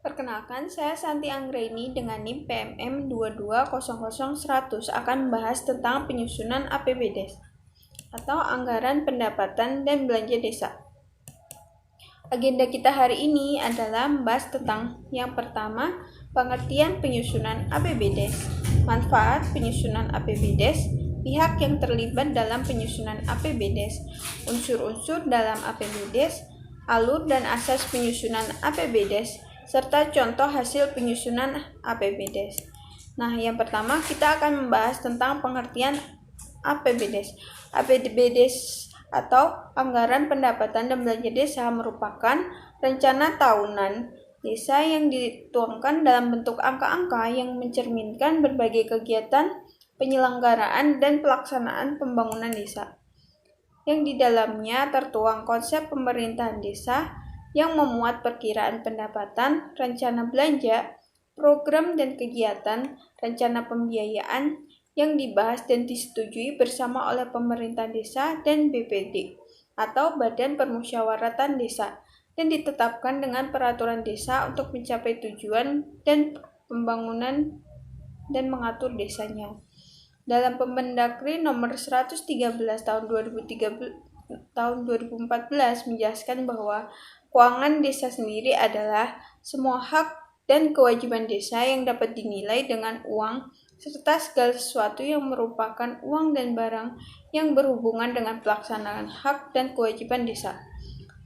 Perkenalkan, saya Santi Anggraini dengan NIM PMM 2200 akan membahas tentang penyusunan APBDes atau Anggaran Pendapatan dan Belanja Desa. Agenda kita hari ini adalah membahas tentang yang pertama, pengertian penyusunan APBDes, manfaat penyusunan APBDes, pihak yang terlibat dalam penyusunan APBDes, unsur-unsur dalam APBDes, alur dan asas penyusunan APBDes, serta contoh hasil penyusunan APBDes. Nah, yang pertama kita akan membahas tentang pengertian APBDes. APBDes atau Anggaran Pendapatan dan Belanja Desa merupakan rencana tahunan desa yang dituangkan dalam bentuk angka-angka yang mencerminkan berbagai kegiatan penyelenggaraan dan pelaksanaan pembangunan desa, yang di dalamnya tertuang konsep pemerintahan desa yang memuat perkiraan pendapatan, rencana belanja, program dan kegiatan, rencana pembiayaan yang dibahas dan disetujui bersama oleh pemerintah desa dan BPD atau Badan Permusyawaratan Desa, dan ditetapkan dengan peraturan desa untuk mencapai tujuan dan pembangunan dan mengatur desanya. Dalam Permendagri nomor 113 tahun 2014 menjelaskan bahwa keuangan desa sendiri adalah semua hak dan kewajiban desa yang dapat dinilai dengan uang serta segala sesuatu yang merupakan uang dan barang yang berhubungan dengan pelaksanaan hak dan kewajiban desa.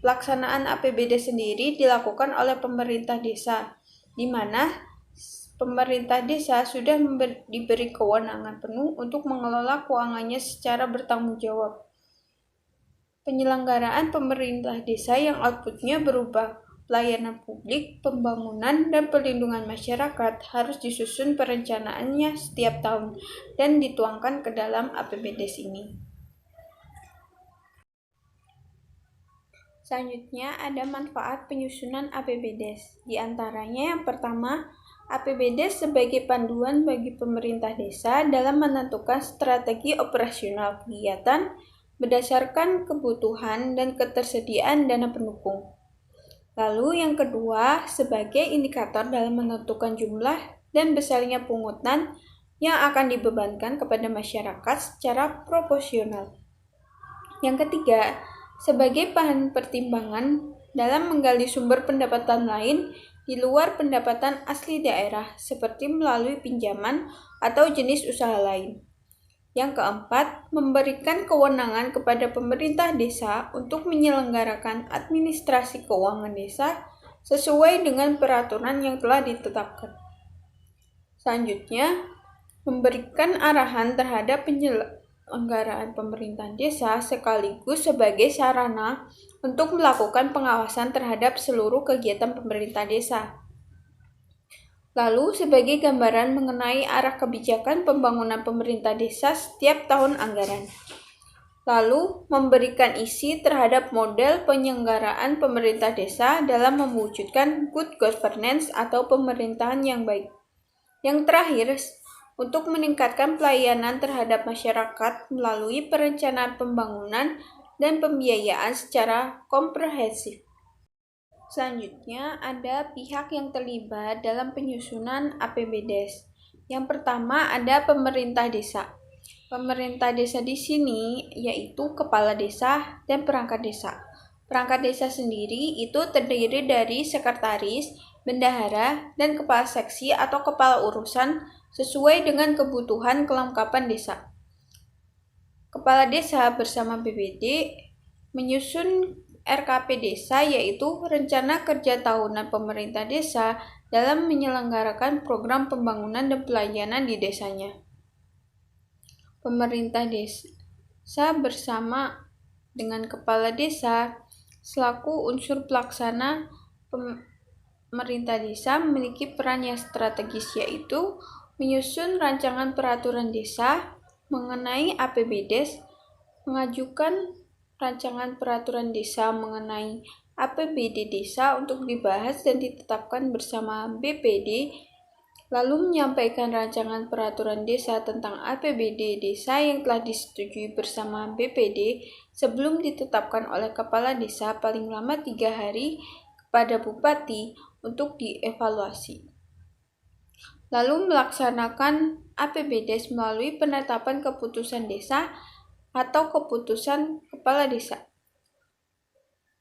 Pelaksanaan APBD sendiri dilakukan oleh pemerintah desa, di mana pemerintah desa sudah diberi kewenangan penuh untuk mengelola keuangannya secara bertanggung jawab. Penyelenggaraan pemerintah desa yang outputnya berupa pelayanan publik, pembangunan, dan perlindungan masyarakat harus disusun perencanaannya setiap tahun dan dituangkan ke dalam APBDes ini. Selanjutnya ada manfaat penyusunan APBDes. Di antaranya yang pertama, APBDes sebagai panduan bagi pemerintah desa dalam menentukan strategi operasional kegiatan berdasarkan kebutuhan dan ketersediaan dana pendukung. Lalu yang kedua, sebagai indikator dalam menentukan jumlah dan besarnya pungutan yang akan dibebankan kepada masyarakat secara proporsional. Yang ketiga, sebagai bahan pertimbangan dalam menggali sumber pendapatan lain di luar pendapatan asli daerah, seperti melalui pinjaman atau jenis usaha lain. Yang keempat, memberikan kewenangan kepada pemerintah desa untuk menyelenggarakan administrasi keuangan desa sesuai dengan peraturan yang telah ditetapkan. Selanjutnya, memberikan arahan terhadap penyelenggaraan pemerintahan desa sekaligus sebagai sarana untuk melakukan pengawasan terhadap seluruh kegiatan pemerintah desa. Lalu, sebagai gambaran mengenai arah kebijakan pembangunan pemerintah desa setiap tahun anggaran. Lalu, memberikan isi terhadap model penyelenggaraan pemerintah desa dalam mewujudkan good governance atau pemerintahan yang baik. Yang terakhir, untuk meningkatkan pelayanan terhadap masyarakat melalui perencanaan pembangunan dan pembiayaan secara komprehensif. Selanjutnya, ada pihak yang terlibat dalam penyusunan APBDes. Yang pertama ada pemerintah desa. Pemerintah desa di sini yaitu kepala desa dan perangkat desa. Perangkat desa sendiri itu terdiri dari sekretaris, bendahara, dan kepala seksi atau kepala urusan sesuai dengan kebutuhan kelengkapan desa. Kepala desa bersama BPD menyusun RKP desa, yaitu Rencana Kerja Tahunan Pemerintah Desa dalam menyelenggarakan program pembangunan dan pelayanan di desanya. Pemerintah desa bersama dengan kepala desa selaku unsur pelaksana pemerintah desa memiliki peran yang strategis, yaitu menyusun rancangan peraturan desa mengenai APBDes, mengajukan rancangan peraturan desa mengenai APBD desa untuk dibahas dan ditetapkan bersama BPD, lalu menyampaikan rancangan peraturan desa tentang APBD desa yang telah disetujui bersama BPD sebelum ditetapkan oleh kepala desa paling lama 3 hari kepada Bupati untuk dievaluasi. Lalu melaksanakan APBDes melalui penetapan keputusan desa atau keputusan kepala desa.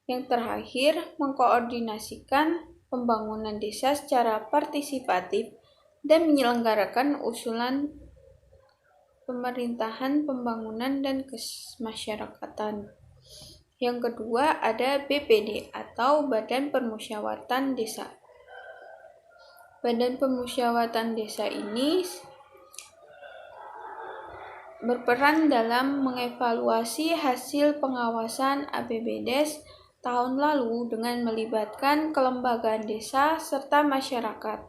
Yang terakhir, mengkoordinasikan pembangunan desa secara partisipatif dan menyelenggarakan usulan pemerintahan, pembangunan, dan kemasyarakatan. Yang kedua ada BPD atau Badan Permusyawaratan Desa. Badan Permusyawaratan Desa ini berperan dalam mengevaluasi hasil pengawasan APBDes tahun lalu dengan melibatkan kelembagaan desa serta masyarakat.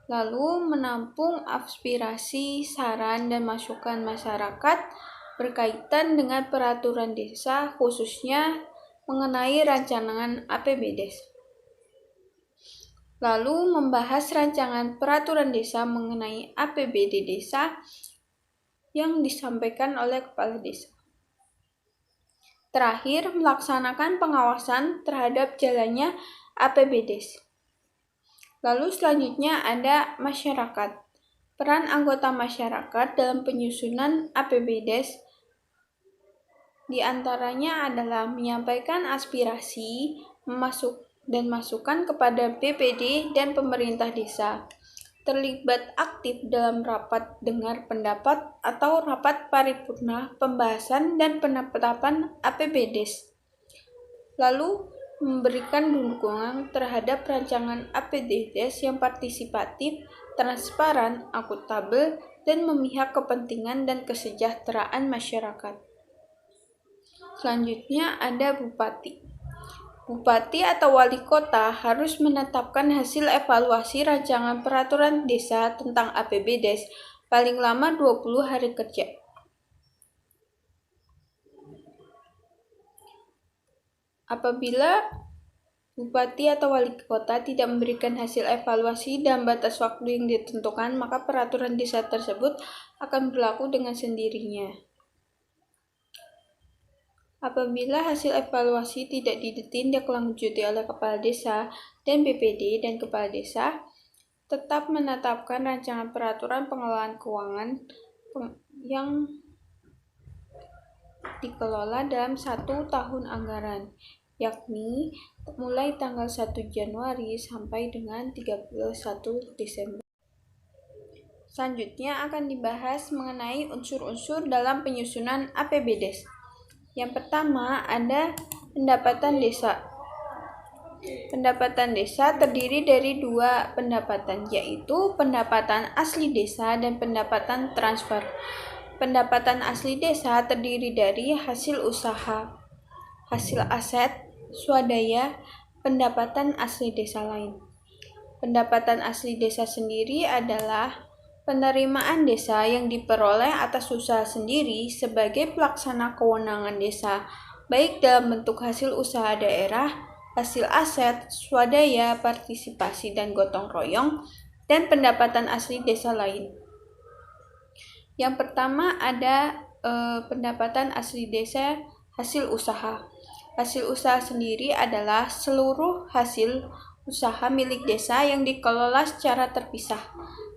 Lalu menampung aspirasi, saran, dan masukan masyarakat berkaitan dengan peraturan desa, khususnya mengenai rancangan APBDes. Lalu membahas rancangan peraturan desa mengenai APBD desa yang disampaikan oleh kepala desa. Terakhir, melaksanakan pengawasan terhadap jalannya APBDes. Lalu selanjutnya ada masyarakat. Peran anggota masyarakat dalam penyusunan APBDes diantaranya adalah menyampaikan aspirasi, dan masukan kepada BPD dan pemerintah desa, terlibat aktif dalam rapat dengar pendapat atau rapat paripurna pembahasan dan penetapan APBDes. Lalu memberikan dukungan terhadap rancangan APBDes yang partisipatif, transparan, akuntabel, dan memihak kepentingan dan kesejahteraan masyarakat. Selanjutnya ada Bupati. Bupati atau wali kota harus menetapkan hasil evaluasi rancangan peraturan desa tentang APBDes paling lama 20 hari kerja. Apabila bupati atau wali kota tidak memberikan hasil evaluasi dalam batas waktu yang ditentukan, maka peraturan desa tersebut akan berlaku dengan sendirinya. Apabila hasil evaluasi tidak ditindaklanjuti oleh kepala desa dan BPD dan kepala desa, tetap menetapkan rancangan peraturan pengelolaan keuangan yang dikelola dalam 1 tahun anggaran, yakni mulai tanggal 1 Januari sampai dengan 31 Desember. Selanjutnya akan dibahas mengenai unsur-unsur dalam penyusunan APBDes. Yang pertama ada pendapatan desa. Pendapatan desa terdiri dari 2 pendapatan, yaitu pendapatan asli desa dan pendapatan transfer. Pendapatan asli desa terdiri dari hasil usaha, hasil aset, swadaya, pendapatan asli desa lain. Pendapatan asli desa sendiri adalah penerimaan desa yang diperoleh atas usaha sendiri sebagai pelaksana kewenangan desa, baik dalam bentuk hasil usaha daerah, hasil aset, swadaya, partisipasi, dan gotong royong, dan pendapatan asli desa lain. Yang pertama ada pendapatan asli desa hasil usaha. Hasil usaha sendiri adalah seluruh hasil usaha milik desa yang dikelola secara terpisah.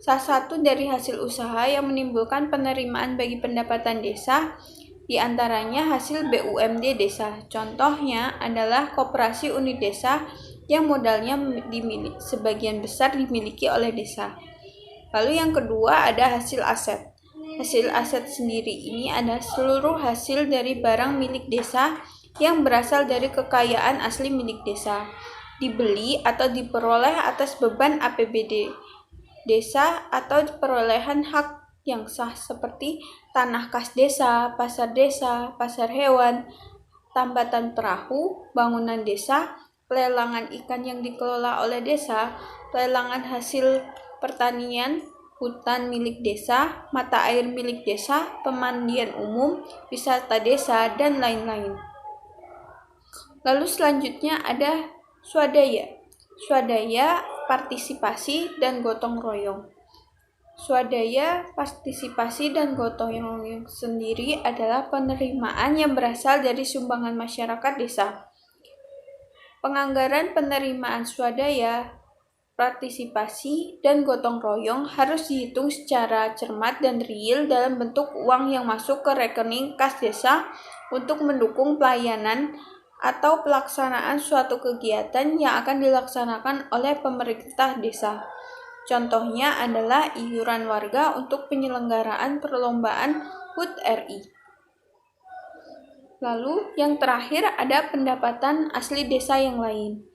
Salah satu dari hasil usaha yang menimbulkan penerimaan bagi pendapatan desa diantaranya hasil BUMD desa. Contohnya adalah koperasi unit desa yang modalnya sebagian besar dimiliki oleh desa. Lalu yang kedua ada hasil aset. Hasil aset sendiri ini adalah seluruh hasil dari barang milik desa yang berasal dari kekayaan asli milik desa, dibeli atau diperoleh atas beban APBD desa atau perolehan hak yang sah seperti tanah kas desa, pasar hewan, tambatan perahu, bangunan desa, pelelangan ikan yang dikelola oleh desa, pelelangan hasil pertanian, hutan milik desa, mata air milik desa, pemandian umum, wisata desa, dan lain-lain. Lalu selanjutnya ada swadaya. Swadaya, partisipasi, dan gotong royong. Swadaya, partisipasi, dan gotong royong sendiri adalah penerimaan yang berasal dari sumbangan masyarakat desa. Penganggaran penerimaan swadaya partisipasi, dan gotong royong harus dihitung secara cermat dan real dalam bentuk uang yang masuk ke rekening kas desa untuk mendukung pelayanan atau pelaksanaan suatu kegiatan yang akan dilaksanakan oleh pemerintah desa. Contohnya adalah iuran warga untuk penyelenggaraan perlombaan HUT RI. Lalu yang terakhir ada pendapatan asli desa yang lain.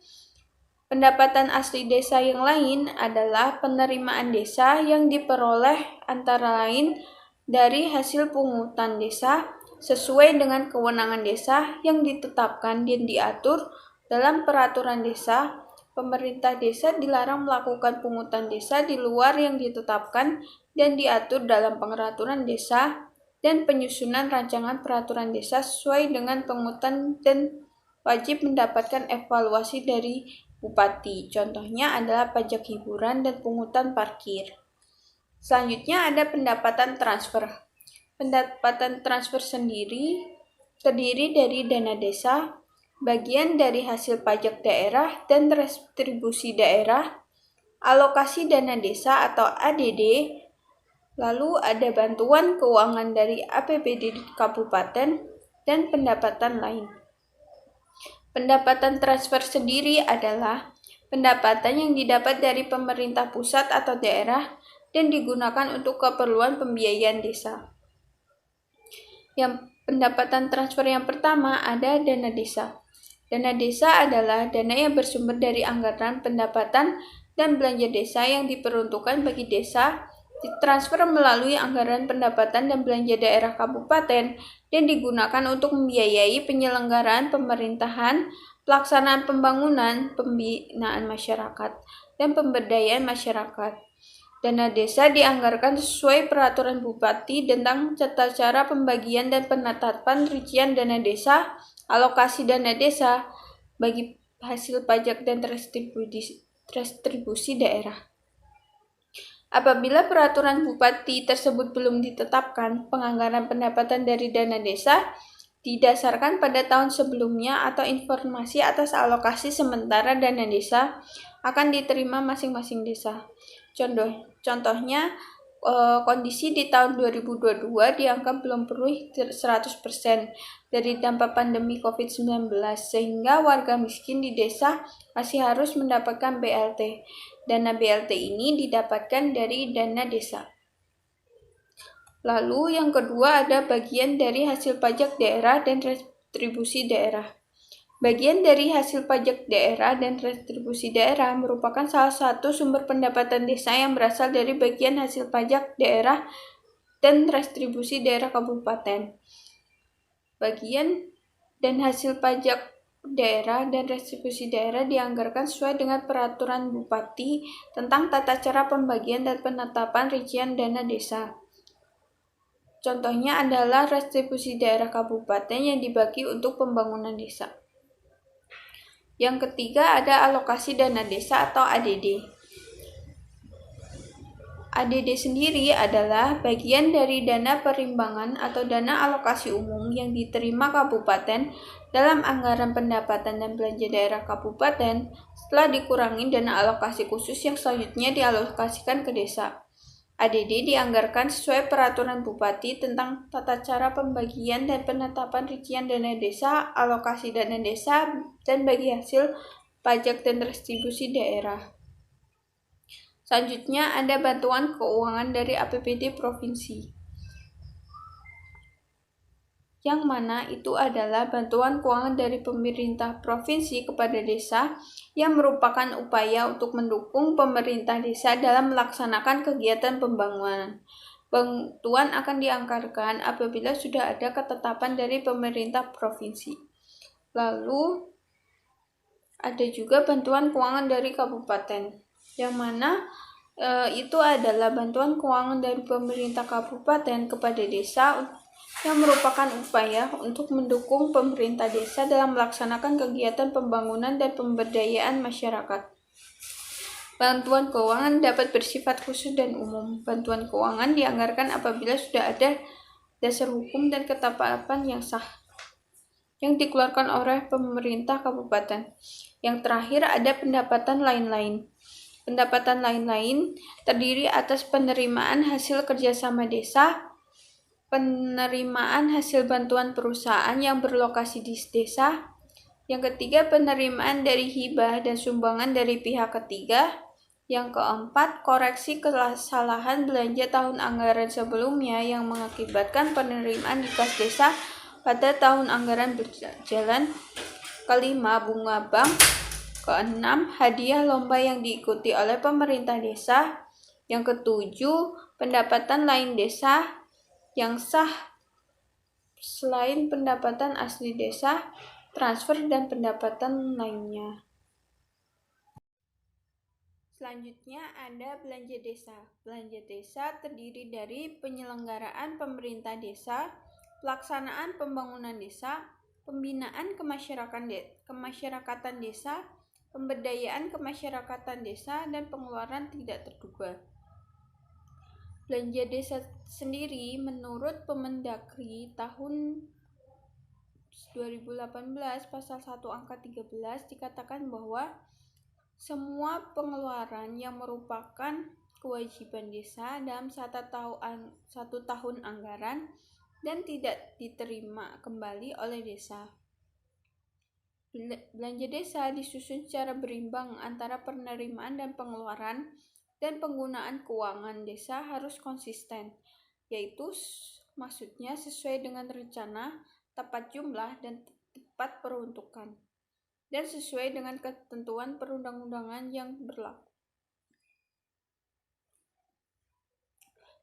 Pendapatan asli desa yang lain adalah penerimaan desa yang diperoleh antara lain dari hasil pungutan desa sesuai dengan kewenangan desa yang ditetapkan dan diatur dalam peraturan desa. Pemerintah desa dilarang melakukan pungutan desa di luar yang ditetapkan dan diatur dalam peraturan desa dan penyusunan rancangan peraturan desa sesuai dengan pungutan dan wajib mendapatkan evaluasi dari bupati. Contohnya adalah pajak hiburan dan pungutan parkir. Selanjutnya ada pendapatan transfer. Pendapatan transfer sendiri terdiri dari dana desa, bagian dari hasil pajak daerah dan retribusi daerah, alokasi dana desa atau ADD, lalu ada bantuan keuangan dari APBD di kabupaten, dan pendapatan lain. Pendapatan transfer sendiri adalah pendapatan yang didapat dari pemerintah pusat atau daerah dan digunakan untuk keperluan pembiayaan desa. Yang pendapatan transfer yang pertama ada dana desa. Dana desa adalah dana yang bersumber dari anggaran pendapatan dan belanja desa yang diperuntukkan bagi desa, ditransfer melalui anggaran pendapatan dan belanja daerah kabupaten dan digunakan untuk membiayai penyelenggaraan pemerintahan, pelaksanaan pembangunan, pembinaan masyarakat, dan pemberdayaan masyarakat. Dana desa dianggarkan sesuai peraturan bupati tentang tata cara pembagian dan penetapan rincian dana desa, alokasi dana desa bagi hasil pajak dan restribusi daerah. Apabila peraturan bupati tersebut belum ditetapkan, penganggaran pendapatan dari dana desa didasarkan pada tahun sebelumnya atau informasi atas alokasi sementara dana desa akan diterima masing-masing desa. Contohnya, kondisi di tahun 2022 dianggap belum pulih 100% dari dampak pandemi COVID-19, sehingga warga miskin di desa masih harus mendapatkan BLT. Dana BLT ini didapatkan dari dana desa. Lalu yang kedua ada bagian dari hasil pajak daerah dan retribusi daerah. Bagian dari hasil pajak daerah dan retribusi daerah merupakan salah satu sumber pendapatan desa yang berasal dari bagian hasil pajak daerah dan retribusi daerah kabupaten. Bagian dan hasil pajak daerah dan retribusi daerah dianggarkan sesuai dengan peraturan bupati tentang tata cara pembagian dan penetapan rincian dana desa. Contohnya adalah retribusi daerah kabupaten yang dibagi untuk pembangunan desa. Yang ketiga ada alokasi dana desa atau ADD. ADD sendiri adalah bagian dari dana perimbangan atau dana alokasi umum yang diterima kabupaten dalam anggaran pendapatan dan belanja daerah kabupaten setelah dikurangi dana alokasi khusus yang selanjutnya dialokasikan ke desa. ADD dianggarkan sesuai peraturan bupati tentang tata cara pembagian dan penetapan rincian dana desa, alokasi dana desa, dan bagi hasil pajak dan retribusi daerah. Selanjutnya ada bantuan keuangan dari APBD provinsi, yang mana itu adalah bantuan keuangan dari pemerintah provinsi kepada desa yang merupakan upaya untuk mendukung pemerintah desa dalam melaksanakan kegiatan pembangunan. Bantuan akan dianggarkan apabila sudah ada ketetapan dari pemerintah provinsi. Lalu ada juga bantuan keuangan dari kabupaten, yang mana itu adalah bantuan keuangan dari pemerintah kabupaten kepada desa yang merupakan upaya untuk mendukung pemerintah desa dalam melaksanakan kegiatan pembangunan dan pemberdayaan masyarakat. Bantuan keuangan dapat bersifat khusus dan umum. Bantuan keuangan dianggarkan apabila sudah ada dasar hukum dan ketetapan yang sah yang dikeluarkan oleh pemerintah kabupaten. Yang terakhir ada pendapatan lain-lain. Pendapatan lain-lain terdiri atas penerimaan hasil kerjasama desa, penerimaan hasil bantuan perusahaan yang berlokasi di desa. Yang ketiga, penerimaan dari hibah dan sumbangan dari pihak ketiga. Yang keempat, koreksi kesalahan belanja tahun anggaran sebelumnya yang mengakibatkan penerimaan di kas desa pada tahun anggaran berjalan. Kelima, bunga bank. Keenam, hadiah lomba yang diikuti oleh pemerintah desa. Yang ketujuh, pendapatan lain desa yang sah selain pendapatan asli desa, transfer, dan pendapatan lainnya. Selanjutnya ada belanja desa. Belanja desa terdiri dari penyelenggaraan pemerintah desa, pelaksanaan pembangunan desa, pembinaan kemasyarakatan desa, pemberdayaan kemasyarakatan desa, dan pengeluaran tidak terduga. Belanja desa sendiri menurut Permendagri tahun 2018 pasal 1 angka 13 dikatakan bahwa semua pengeluaran yang merupakan kewajiban desa dalam satu tahun anggaran dan tidak diterima kembali oleh desa. Belanja desa disusun secara berimbang antara penerimaan dan pengeluaran, dan penggunaan keuangan desa harus konsisten, yaitu maksudnya sesuai dengan rencana, tepat jumlah, dan tepat peruntukan, dan sesuai dengan ketentuan perundang-undangan yang berlaku.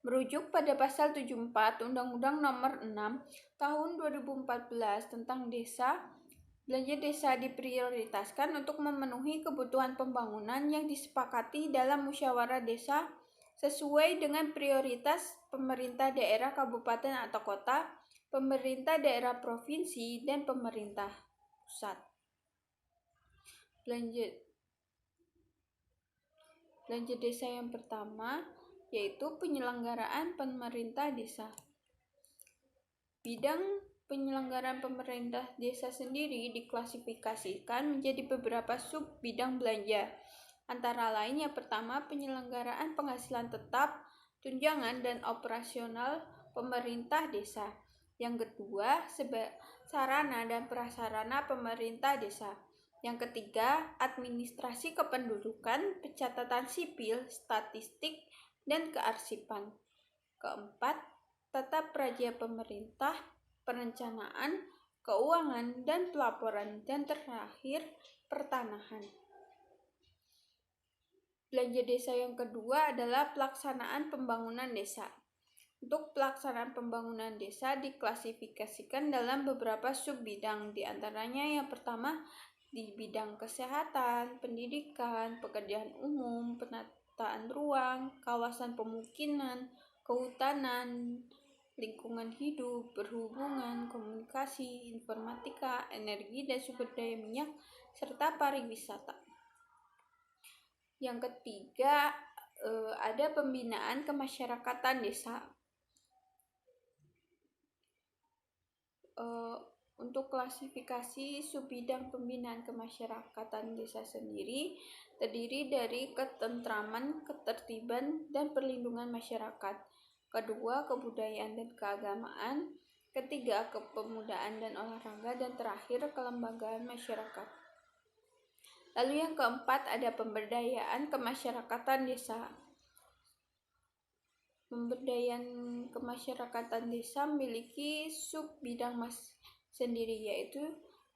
Merujuk pada pasal 74 Undang-Undang Nomor 6 Tahun 2014 tentang Desa, belanja desa diprioritaskan untuk memenuhi kebutuhan pembangunan yang disepakati dalam musyawarah desa sesuai dengan prioritas pemerintah daerah kabupaten atau kota, pemerintah daerah provinsi, dan pemerintah pusat. Belanja desa yang pertama yaitu penyelenggaraan pemerintah desa. Bidang penyelenggaraan pemerintah desa sendiri diklasifikasikan menjadi beberapa sub bidang belanja. Antara lain yang pertama, penyelenggaraan penghasilan tetap, tunjangan, dan operasional pemerintah desa. Yang kedua, sarana dan prasarana pemerintah desa. Yang ketiga, administrasi kependudukan, pencatatan sipil, statistik, dan kearsipan. Keempat, tata praja pemerintah, perencanaan, keuangan, dan pelaporan. Dan terakhir, pertanahan. Belanja desa yang kedua adalah pelaksanaan pembangunan desa. Untuk pelaksanaan pembangunan desa diklasifikasikan dalam beberapa sub bidang, diantaranya yang pertama di bidang kesehatan, pendidikan, pekerjaan umum, penataan ruang, kawasan pemukiman, kehutanan, lingkungan hidup, perhubungan, komunikasi, informatika, energi dan sumber daya minyak, serta pariwisata. Yang ketiga, ada pembinaan kemasyarakatan desa. Untuk klasifikasi subbidang pembinaan kemasyarakatan desa sendiri terdiri dari ketentraman, ketertiban, dan perlindungan masyarakat. Kedua, kebudayaan dan keagamaan. Ketiga, kepemudaan dan olahraga. Dan terakhir, kelembagaan masyarakat. Lalu yang keempat ada pemberdayaan kemasyarakatan desa. Pemberdayaan kemasyarakatan desa memiliki sub bidang sendiri, yaitu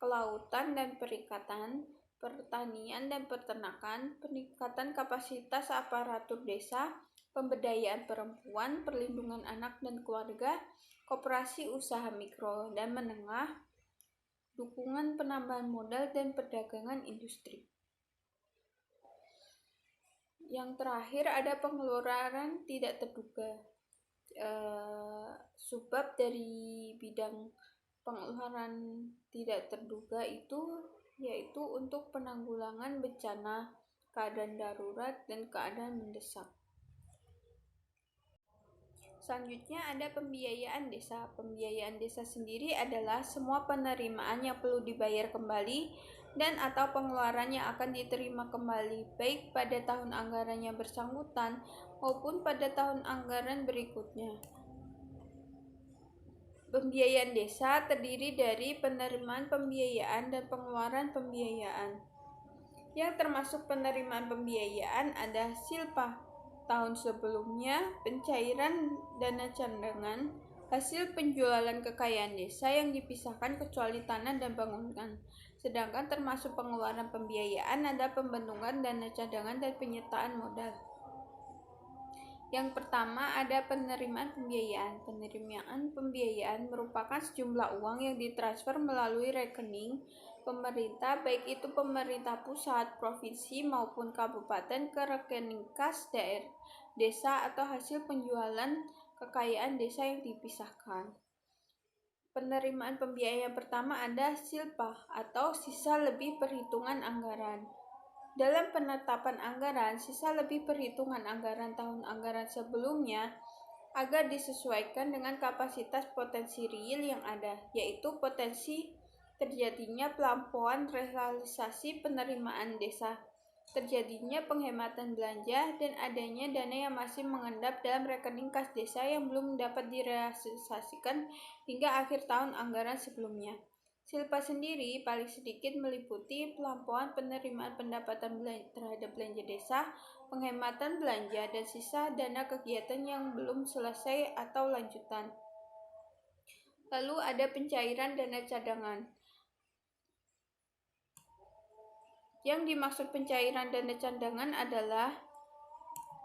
kelautan dan perikanan, pertanian dan peternakan, peningkatan kapasitas aparatur desa, pemberdayaan perempuan, perlindungan anak dan keluarga, koperasi usaha mikro dan menengah, dukungan penambahan modal, dan perdagangan industri. Yang terakhir ada pengeluaran tidak terduga. Subbab dari bidang pengeluaran tidak terduga itu yaitu untuk penanggulangan bencana, keadaan darurat, dan keadaan mendesak. Selanjutnya ada pembiayaan desa. Pembiayaan desa sendiri adalah semua penerimaan yang perlu dibayar kembali dan atau pengeluaran yang akan diterima kembali baik pada tahun anggaran yang bersangkutan maupun pada tahun anggaran berikutnya. Pembiayaan desa terdiri dari penerimaan pembiayaan dan pengeluaran pembiayaan. Yang termasuk penerimaan pembiayaan ada silpa tahun sebelumnya, pencairan dana cadangan, hasil penjualan kekayaan desa yang dipisahkan kecuali tanah dan bangunan. Sedangkan termasuk pengeluaran pembiayaan ada pembentukan dana cadangan dan penyertaan modal. Yang pertama ada penerimaan pembiayaan. Penerimaan pembiayaan merupakan sejumlah uang yang ditransfer melalui rekening pemerintah, baik itu pemerintah pusat, provinsi maupun kabupaten ke rekening kas daerah, desa atau hasil penjualan kekayaan desa yang dipisahkan. Penerimaan pembiayaan pertama ada silpa atau sisa lebih perhitungan anggaran. Dalam penetapan anggaran, sisa lebih perhitungan anggaran tahun anggaran sebelumnya agar disesuaikan dengan kapasitas potensi real yang ada, yaitu potensi terjadinya pelampauan realisasi penerimaan desa, terjadinya penghematan belanja, dan adanya dana yang masih mengendap dalam rekening kas desa yang belum dapat direalisasikan hingga akhir tahun anggaran sebelumnya. Silpa sendiri paling sedikit meliputi pelampauan penerimaan pendapatan terhadap belanja desa, penghematan belanja, dan sisa dana kegiatan yang belum selesai atau lanjutan. Lalu ada pencairan dana cadangan. Yang dimaksud pencairan dana cadangan adalah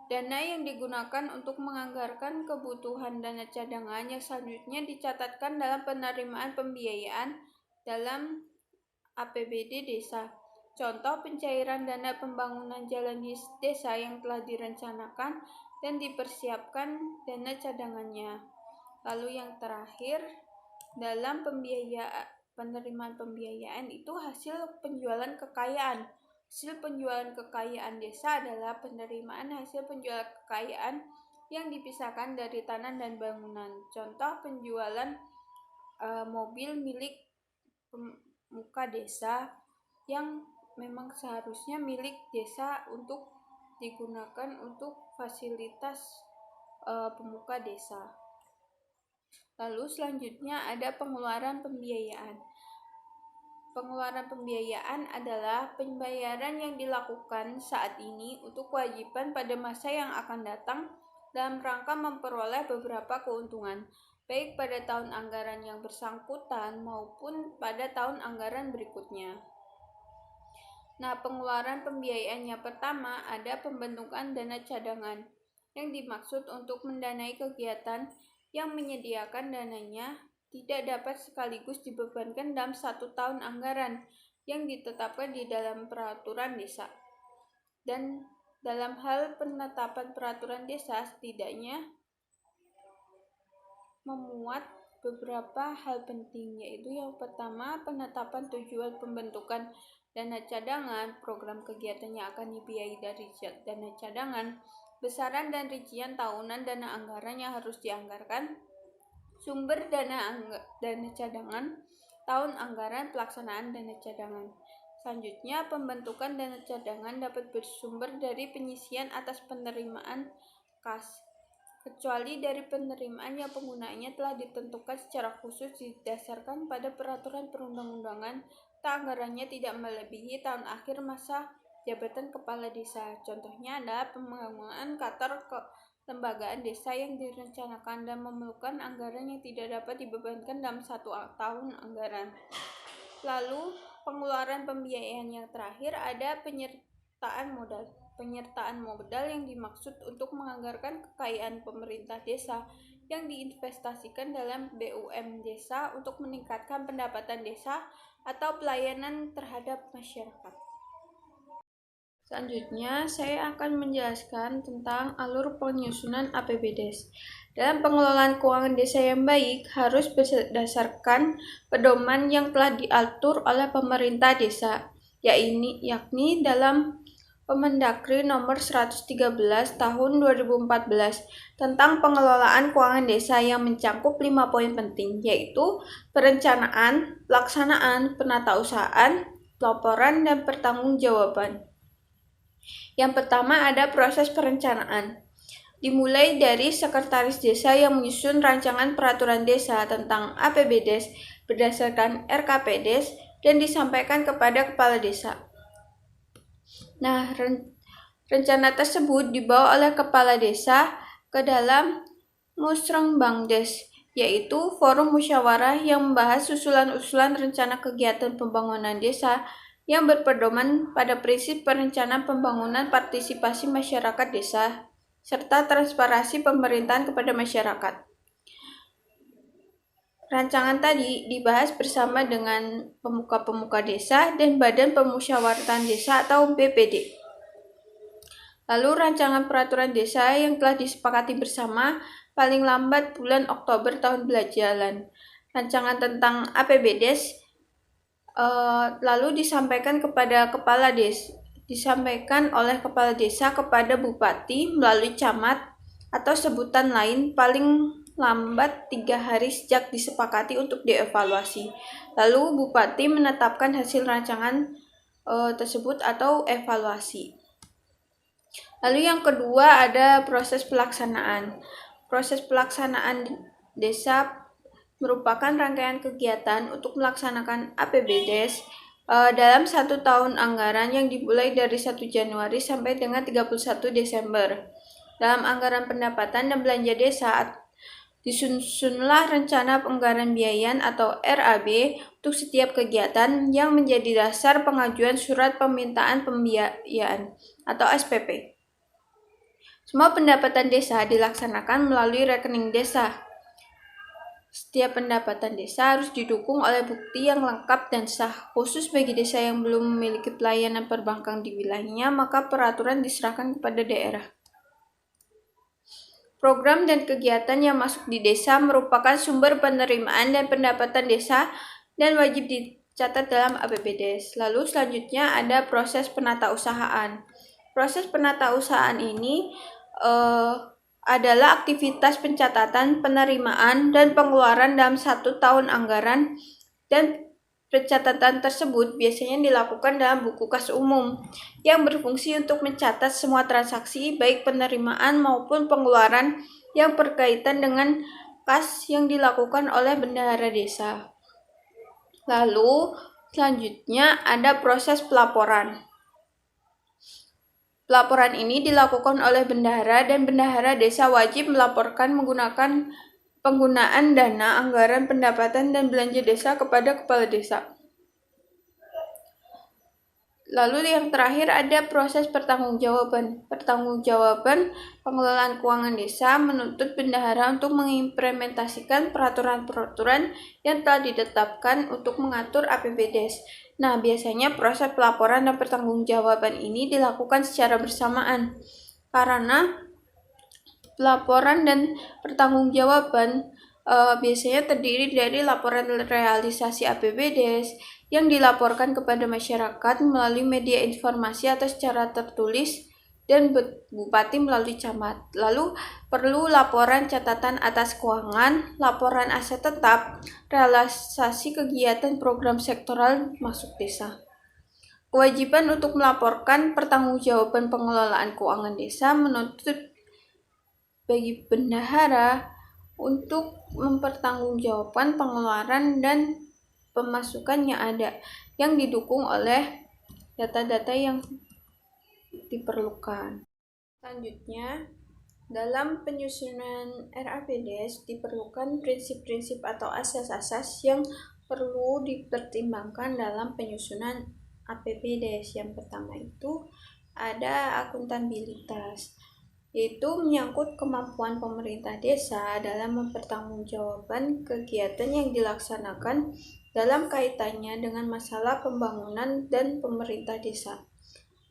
dana yang digunakan untuk menganggarkan kebutuhan dana cadangan yang selanjutnya dicatatkan dalam penerimaan pembiayaan dalam APBD desa. Contoh pencairan dana pembangunan jalan di desa yang telah direncanakan dan dipersiapkan dana cadangannya. Lalu yang terakhir dalam penerimaan pembiayaan itu hasil penjualan kekayaan. Hasil penjualan kekayaan desa adalah penerimaan hasil penjualan kekayaan yang dipisahkan dari tanah dan bangunan. Contoh penjualan mobil milik pemuka desa yang memang seharusnya milik desa untuk digunakan untuk fasilitas pemuka desa. Lalu selanjutnya ada pengeluaran pembiayaan. Pengeluaran pembiayaan adalah pembayaran yang dilakukan saat ini untuk kewajiban pada masa yang akan datang dalam rangka memperoleh beberapa keuntungan, baik pada tahun anggaran yang bersangkutan maupun pada tahun anggaran berikutnya. Nah, pengeluaran pembiayaan yang pertama ada pembentukan dana cadangan, yang dimaksud untuk mendanai kegiatan yang menyediakan dananya tidak dapat sekaligus dibebankan dalam satu tahun anggaran yang ditetapkan di dalam peraturan desa. Dan dalam hal penetapan peraturan desa setidaknya memuat beberapa hal penting, yaitu yang pertama penetapan tujuan pembentukan dana cadangan, program kegiatan yang akan dibiayai dari dana cadangan, besaran dan rincian tahunan dana anggaran yang harus dianggarkan, sumber dana cadangan, tahun anggaran pelaksanaan dana cadangan. Selanjutnya, pembentukan dana cadangan dapat bersumber dari penyisian atas penerimaan kas, kecuali dari penerimaan yang penggunaannya telah ditentukan secara khusus didasarkan pada peraturan perundang-undangan atau anggarannya tidak melebihi tahun akhir masa jabatan kepala desa. Contohnya adalah pembangunan kantor kelembagaan desa yang direncanakan dan memerlukan anggaran yang tidak dapat dibebankan dalam satu tahun anggaran. Lalu, pengeluaran pembiayaan yang terakhir ada penyertaan modal. Penyertaan modal yang dimaksud untuk menganggarkan kekayaan pemerintah desa yang diinvestasikan dalam BUM desa untuk meningkatkan pendapatan desa atau pelayanan terhadap masyarakat. Selanjutnya, saya akan menjelaskan tentang alur penyusunan APBDes. Dalam pengelolaan keuangan desa yang baik harus berdasarkan pedoman yang telah diatur oleh pemerintah desa, yakni dalam Permendagri nomor 113 tahun 2014 tentang pengelolaan keuangan desa yang mencakup 5 poin penting, yaitu perencanaan, pelaksanaan, penatausahaan, pelaporan, dan pertanggungjawaban. Yang pertama ada proses perencanaan. Dimulai dari sekretaris desa yang menyusun rancangan peraturan desa tentang APBDes berdasarkan RKPdes dan disampaikan kepada kepala desa. Nah, rencana tersebut dibawa oleh kepala desa ke dalam Musrengbangdes, yaitu forum musyawarah yang membahas usulan-usulan rencana kegiatan pembangunan desa yang berpedoman pada prinsip perencanaan pembangunan partisipasi masyarakat desa serta transparansi pemerintahan kepada masyarakat. Rancangan tadi dibahas bersama dengan pemuka-pemuka desa dan Badan Pemusyawaratan Desa atau BPD. Lalu rancangan peraturan desa yang telah disepakati bersama paling lambat bulan Oktober tahun berjalan. Rancangan tentang APBDes lalu disampaikan kepada kepala desa. Disampaikan oleh kepala desa kepada bupati melalui camat atau sebutan lain paling lambat 3 hari sejak disepakati untuk dievaluasi. Lalu bupati menetapkan hasil rancangan tersebut atau evaluasi. Lalu yang kedua ada proses pelaksanaan. Proses pelaksanaan desa merupakan rangkaian kegiatan untuk melaksanakan APBDes dalam 1 tahun anggaran yang dimulai dari 1 Januari sampai dengan 31 Desember. Dalam anggaran pendapatan dan belanja desa, disusunlah rencana anggaran biayan atau RAB untuk setiap kegiatan yang menjadi dasar pengajuan surat permintaan pembiayaan atau SPP. Semua pendapatan desa dilaksanakan melalui rekening desa. Setiap pendapatan desa harus didukung oleh bukti yang lengkap dan sah. Khusus bagi desa yang belum memiliki pelayanan perbankan di wilayahnya, maka peraturan diserahkan kepada daerah. Program dan kegiatan yang masuk di desa merupakan sumber penerimaan dan pendapatan desa dan wajib dicatat dalam APBDes. Lalu selanjutnya ada proses penatausahaan. Proses penatausahaan ini adalah aktivitas pencatatan, penerimaan, dan pengeluaran dalam 1 tahun anggaran, dan pencatatan tersebut biasanya dilakukan dalam buku kas umum yang berfungsi untuk mencatat semua transaksi baik penerimaan maupun pengeluaran yang berkaitan dengan kas yang dilakukan oleh bendahara desa. Lalu selanjutnya ada proses pelaporan. Pelaporan ini dilakukan oleh bendahara dan bendahara desa wajib melaporkan menggunakan penggunaan dana, anggaran, pendapatan, dan belanja desa kepada kepala desa. Lalu yang terakhir ada proses pertanggungjawaban. Pertanggungjawaban pengelolaan keuangan desa menuntut bendahara untuk mengimplementasikan peraturan-peraturan yang telah ditetapkan untuk mengatur APBDes. Nah, biasanya proses pelaporan dan pertanggungjawaban ini dilakukan secara bersamaan. Karena pelaporan dan pertanggungjawaban biasanya terdiri dari laporan realisasi APBDes yang dilaporkan kepada masyarakat melalui media informasi atau secara tertulis dan bupati melalui camat. Lalu perlu laporan catatan atas keuangan, laporan aset tetap, realisasi kegiatan program sektoral masuk desa. Kewajiban untuk melaporkan pertanggungjawaban pengelolaan keuangan desa menuntut bagi bendahara untuk mempertanggungjawabkan pengeluaran dan pemasukan yang ada, yang didukung oleh data-data yang diperlukan. Selanjutnya, dalam penyusunan RAPDes diperlukan prinsip-prinsip atau asas-asas yang perlu dipertimbangkan dalam penyusunan APBDes. Yang pertama itu ada akuntabilitas, yaitu menyangkut kemampuan pemerintah desa dalam mempertanggungjawabkan kegiatan yang dilaksanakan dalam kaitannya dengan masalah pembangunan dan pemerintah desa.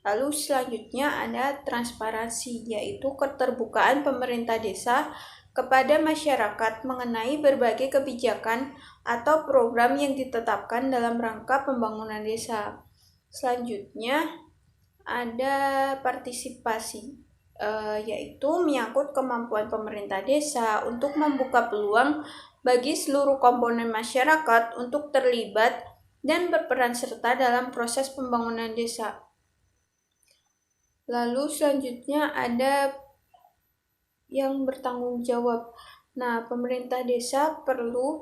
Lalu selanjutnya ada transparansi, yaitu keterbukaan pemerintah desa kepada masyarakat mengenai berbagai kebijakan atau program yang ditetapkan dalam rangka pembangunan desa. Selanjutnya ada partisipasi, yaitu menyangkut kemampuan pemerintah desa untuk membuka peluang bagi seluruh komponen masyarakat untuk terlibat dan berperan serta dalam proses pembangunan desa. Lalu selanjutnya ada yang bertanggung jawab. Nah, pemerintah desa perlu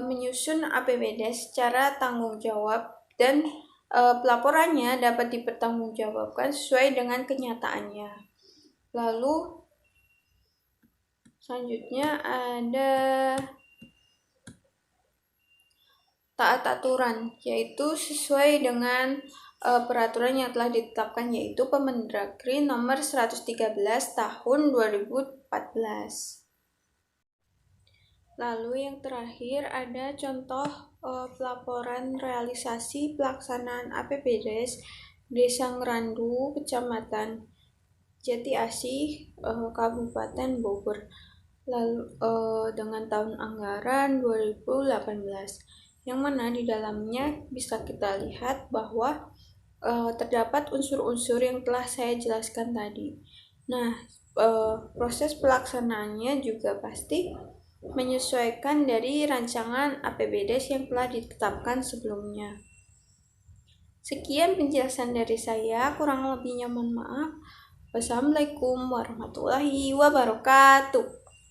menyusun APBD secara tanggung jawab dan pelaporannya dapat dipertanggungjawabkan sesuai dengan kenyataannya. Lalu selanjutnya ada taat aturan, yaitu sesuai dengan peraturan yang telah ditetapkan, yaitu Permendagri nomor 113 tahun 2014. Lalu yang terakhir ada contoh pelaporan realisasi pelaksanaan APBDes Desa Ngerandu, Kecamatan Jati Asih, Kabupaten Bogor, lalu dengan tahun anggaran 2018, yang mana di dalamnya bisa kita lihat bahwa terdapat unsur-unsur yang telah saya jelaskan tadi. Nah, proses pelaksanaannya juga pasti menyesuaikan dari rancangan APBDes yang telah ditetapkan sebelumnya. Sekian penjelasan dari saya, kurang lebihnya mohon maaf. Wassalamualaikum warahmatullahi wabarakatuh.